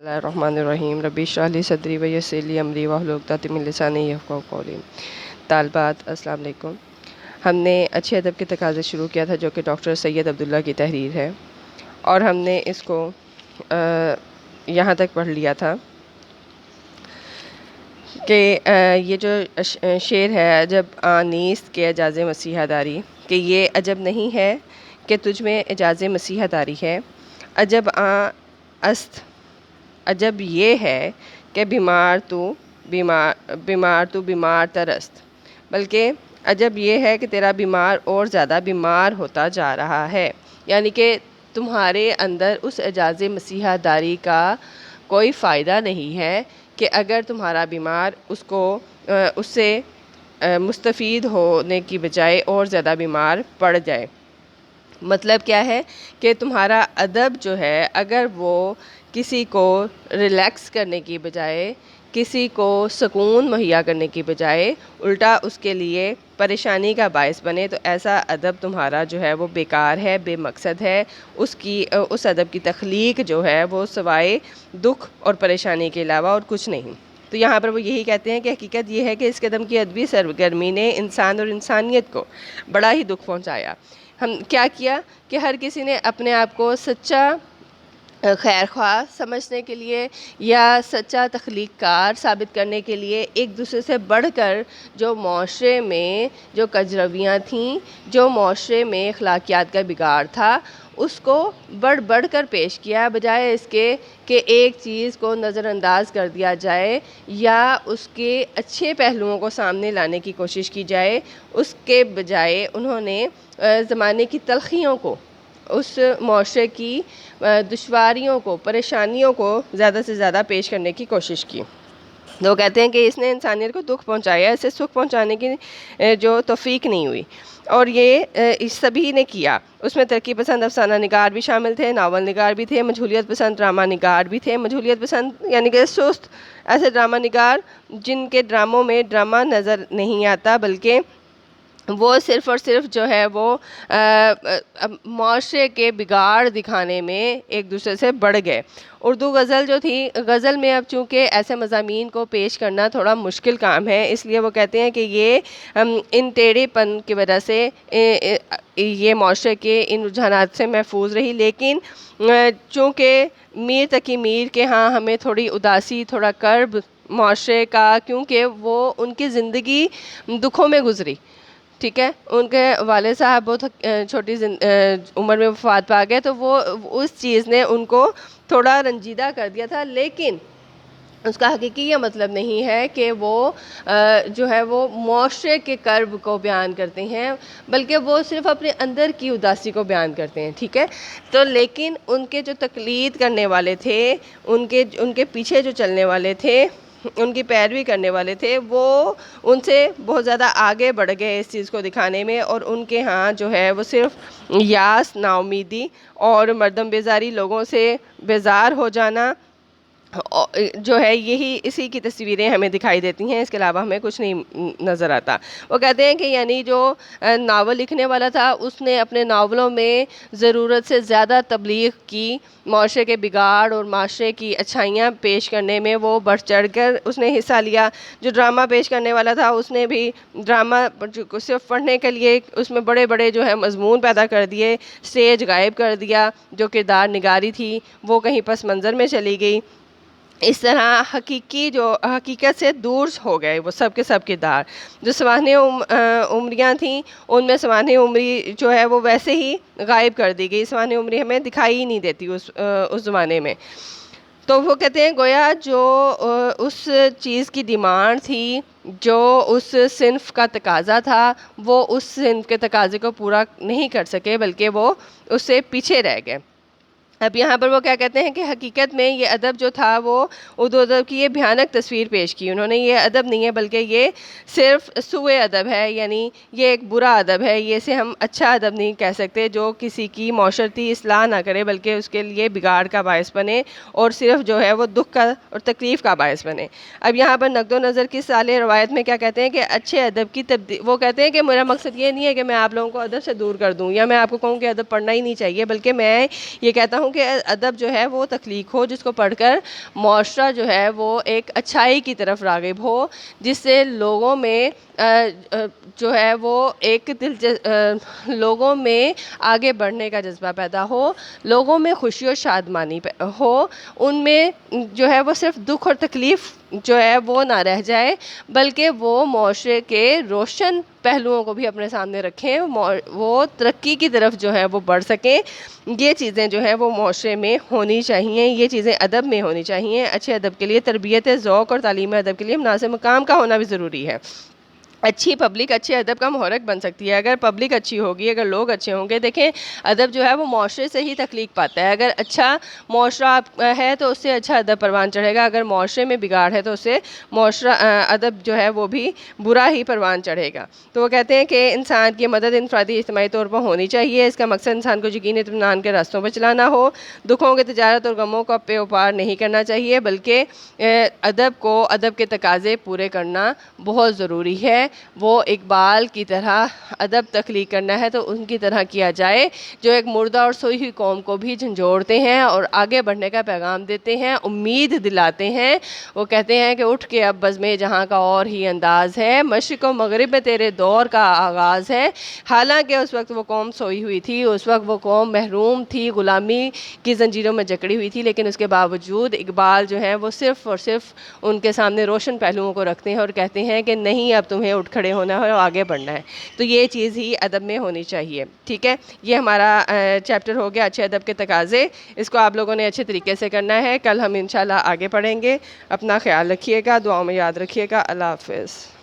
اللہ الرحمن الرحیم ربی اشرح لی صدری ویسر لی امری واحلل عقدۃ من لسانی یفقہوا قولی۔ طالبات السلام علیکم۔ ہم نے اچھے ادب کے تقاضے شروع کیا تھا جو کہ ڈاکٹر سید عبداللہ کی تحریر ہے، اور ہم نے اس کو یہاں تک پڑھ لیا تھا کہ یہ جو شعر ہے عجب نیست کے اعجاز مسیحا داری، کہ یہ عجب نہیں ہے کہ تجھ میں اعجاز مسیحا داری ہے، عجب است عجب یہ ہے کہ بیمار ترست، بلکہ عجب یہ ہے کہ تیرا بیمار اور زیادہ بیمار ہوتا جا رہا ہے، یعنی کہ تمہارے اندر اس اعجاز مسیحا داری کا کوئی فائدہ نہیں ہے کہ اگر تمہارا بیمار اس سے مستفید ہونے کی بجائے اور زیادہ بیمار پڑ جائے۔ مطلب کیا ہے کہ تمہارا ادب جو ہے اگر وہ کسی کو ریلیکس کرنے کی بجائے، کسی کو سکون مہیا کرنے کی بجائے الٹا اس کے لیے پریشانی کا باعث بنے، تو ایسا ادب تمہارا جو ہے وہ بیکار ہے، بے مقصد ہے۔ اس ادب کی تخلیق جو ہے وہ سوائے دکھ اور پریشانی کے علاوہ اور کچھ نہیں۔ تو یہاں پر وہ یہی کہتے ہیں کہ حقیقت یہ ہے کہ اس قسم کی ادبی سرگرمی نے انسان اور انسانیت کو بڑا ہی دکھ پہنچایا۔ ہم کیا کیا کہ ہر کسی نے اپنے آپ کو سچا خیر خواہ سمجھنے کے لیے یا سچا تخلیق کار ثابت کرنے کے لیے ایک دوسرے سے بڑھ کر جو معاشرے میں جو کجرویاں تھیں، جو معاشرے میں اخلاقیات کا بگاڑ تھا، اس کو بڑھ کر پیش کیا، بجائے اس کے کہ ایک چیز کو نظر انداز کر دیا جائے یا اس کے اچھے پہلوؤں کو سامنے لانے کی کوشش کی جائے۔ اس کے بجائے انہوں نے زمانے کی تلخیوں کو، اس معاشرے کی دشواریوں کو، پریشانیوں کو زیادہ سے زیادہ پیش کرنے کی کوشش کی۔ وہ کہتے ہیں کہ اس نے انسانیت کو دکھ پہنچایا، اسے سکھ پہنچانے کی جو توفیق نہیں ہوئی، اور یہ سبھی نے کیا۔ اس میں ترقی پسند افسانہ نگار بھی شامل تھے، ناول نگار بھی تھے، مجہولیت پسند ڈرامہ نگار بھی تھے۔ مجہولیت پسند یعنی کہ سست ایسے ڈرامہ نگار جن کے ڈراموں میں ڈرامہ نظر نہیں آتا، بلکہ وہ صرف اور صرف جو ہے وہ معاشرے کے بگاڑ دکھانے میں ایک دوسرے سے بڑھ گئے۔ اردو غزل جو تھی، غزل میں اب چونکہ ایسے مضامین کو پیش کرنا تھوڑا مشکل کام ہے، اس لیے وہ کہتے ہیں کہ یہ ان ٹیڑھے پن کی وجہ سے یہ معاشرے کے ان رجحانات سے محفوظ رہی، لیکن چونکہ میر تقی میر کے ہاں ہمیں تھوڑی اداسی، تھوڑا کرب معاشرے کا، کیونکہ وہ ان کی زندگی دکھوں میں گزری، ٹھیک ہے، ان کے والد صاحب بہت چھوٹی عمر میں وفات پا گئے، تو وہ اس چیز نے ان کو تھوڑا رنجیدہ کر دیا تھا، لیکن اس کا حقیقی یہ مطلب نہیں ہے کہ وہ جو ہے وہ معاشرے کے کرب کو بیان کرتے ہیں، بلکہ وہ صرف اپنے اندر کی اداسی کو بیان کرتے ہیں، ٹھیک ہے۔ تو لیکن ان کے جو تقلید کرنے والے تھے، ان کے پیچھے جو چلنے والے تھے، ان کی پیروی کرنے والے تھے، وہ ان سے بہت زیادہ آگے بڑھ گئے اس چیز کو دکھانے میں، اور ان کے ہاں جو ہے وہ صرف یاس، نا امیدی اور مردم بیزاری، لوگوں سے بیزار ہو جانا جو ہے، یہی اسی کی تصویریں ہمیں دکھائی دیتی ہیں، اس کے علاوہ ہمیں کچھ نہیں نظر آتا۔ وہ کہتے ہیں کہ یعنی جو ناول لکھنے والا تھا، اس نے اپنے ناولوں میں ضرورت سے زیادہ تبلیغ کی، معاشرے کے بگاڑ اور معاشرے کی اچھائیاں پیش کرنے میں وہ بڑھ چڑھ کر اس نے حصہ لیا۔ جو ڈرامہ پیش کرنے والا تھا، اس نے بھی ڈرامہ صرف پڑھنے کے لیے اس میں بڑے بڑے جو ہے مضمون پیدا کر دیے، سٹیج غائب کر دیا، جو کردار نگاری تھی وہ کہیں پس منظر میں چلی گئی۔ اس طرح حقیقت سے دور ہو گئے وہ سب کے سب کردار۔ جو سوانح عمریاں تھیں، ان میں سوانح عمری جو ہے وہ ویسے ہی غائب کر دی گئی، سوانح عمری ہمیں دکھائی ہی نہیں دیتی اس زمانے میں۔ تو وہ کہتے ہیں گویا جو اس چیز کی ڈیمانڈ تھی، جو اس صنف کا تقاضا تھا، وہ اس صنف کے تقاضے کو پورا نہیں کر سکے، بلکہ وہ اس سے پیچھے رہ گئے۔ اب یہاں پر وہ کیا کہتے ہیں کہ حقیقت میں یہ ادب جو تھا وہ اردو ادب کی یہ بھیانک تصویر پیش کی انہوں نے۔ یہ ادب نہیں ہے، بلکہ یہ صرف سوء ادب ہے، یعنی یہ ایک برا ادب ہے، یہ اسے ہم اچھا ادب نہیں کہہ سکتے، جو کسی کی معاشرتی اصلاح نہ کرے بلکہ اس کے لیے بگاڑ کا باعث بنے اور صرف جو ہے وہ دکھ کا اور تکلیف کا باعث بنے۔ اب یہاں پر نقد و نظر کی صالح روایت میں کیا کہتے ہیں کہ اچھے ادب کی وہ کہتے ہیں کہ میرا مقصد یہ نہیں ہے کہ میں آپ لوگوں کو ادب سے دور کر دوں یا میں آپ کو کہوں کہ ادب پڑھنا ہی نہیں چاہیے، بلکہ میں یہ کہتا ہوں ہوں کہ ادب جو ہے وہ تخلیق ہو جس کو پڑھ کر معاشرہ جو ہے وہ ایک اچھائی کی طرف راغب ہو، جس سے لوگوں میں جو ہے وہ ایک لوگوں میں آگے بڑھنے کا جذبہ پیدا ہو، لوگوں میں خوشی اور شادمانی ہو، ان میں جو ہے وہ صرف دکھ اور تکلیف جو ہے وہ نہ رہ جائے، بلکہ وہ معاشرے کے روشن پہلوؤں کو بھی اپنے سامنے رکھیں، وہ ترقی کی طرف جو ہے وہ بڑھ سکیں۔ یہ چیزیں جو ہیں وہ معاشرے میں ہونی چاہیے، یہ چیزیں ادب میں ہونی چاہیے۔ اچھے ادب کے لیے تربیت ذوق اور تعلیم ادب کے لیے مناسب مقام کا ہونا بھی ضروری ہے۔ اچھی پبلک اچھے ادب کا محرک بن سکتی ہے اگر پبلک اچھی ہوگی، اگر لوگ اچھے ہوں گے۔ دیکھیں ادب جو ہے وہ معاشرے سے ہی تخلیق پاتا ہے، اگر اچھا معاشرہ ہے تو اس سے اچھا ادب پروان چڑھے گا، اگر معاشرے میں بگاڑ ہے تو اس سے معاشرہ ادب جو ہے وہ بھی برا ہی پروان چڑھے گا۔ تو وہ کہتے ہیں کہ انسان کی مدد انفرادی اجتماعی طور پر ہونی چاہیے، اس کا مقصد انسان کو یقین اطمینان کے راستوں پر چلانا ہو، دکھوں کی تجارت اور غموں کو پے اوپار نہیں کرنا چاہیے، بلکہ ادب کے تقاضے پورے کرنا بہت ضروری ہے۔ وہ اقبال کی طرح ادب تخلیق کرنا ہے تو ان کی طرح کیا جائے، جو ایک مردہ اور سوئی ہوئی قوم کو بھی جھنجھوڑتے ہیں اور آگے بڑھنے کا پیغام دیتے ہیں، امید دلاتے ہیں۔ وہ کہتے ہیں کہ اٹھ کے اب بزمِ جہاں کا اور ہی انداز ہے، مشرق و مغرب میں تیرے دور کا آغاز ہے۔ حالانکہ اس وقت وہ قوم سوئی ہوئی تھی، اس وقت وہ قوم محروم تھی، غلامی کی زنجیروں میں جکڑی ہوئی تھی، لیکن اس کے باوجود اقبال جو ہیں وہ صرف اور صرف ان کے سامنے روشن پہلوؤں کو رکھتے ہیں اور کہتے ہیں کہ نہیں، اب تمہیں اٹھ کھڑے ہونا ہے اور آگے بڑھنا ہے۔ تو یہ چیز ہی ادب میں ہونی چاہیے، ٹھیک ہے۔ یہ ہمارا چیپٹر ہو گیا اچھے ادب کے تقاضے، اس کو آپ لوگوں نے اچھے طریقے سے کرنا ہے۔ کل ہم انشاءاللہ آگے پڑھیں گے۔ اپنا خیال رکھیے گا، دعاؤں میں یاد رکھیے گا۔ اللہ حافظ۔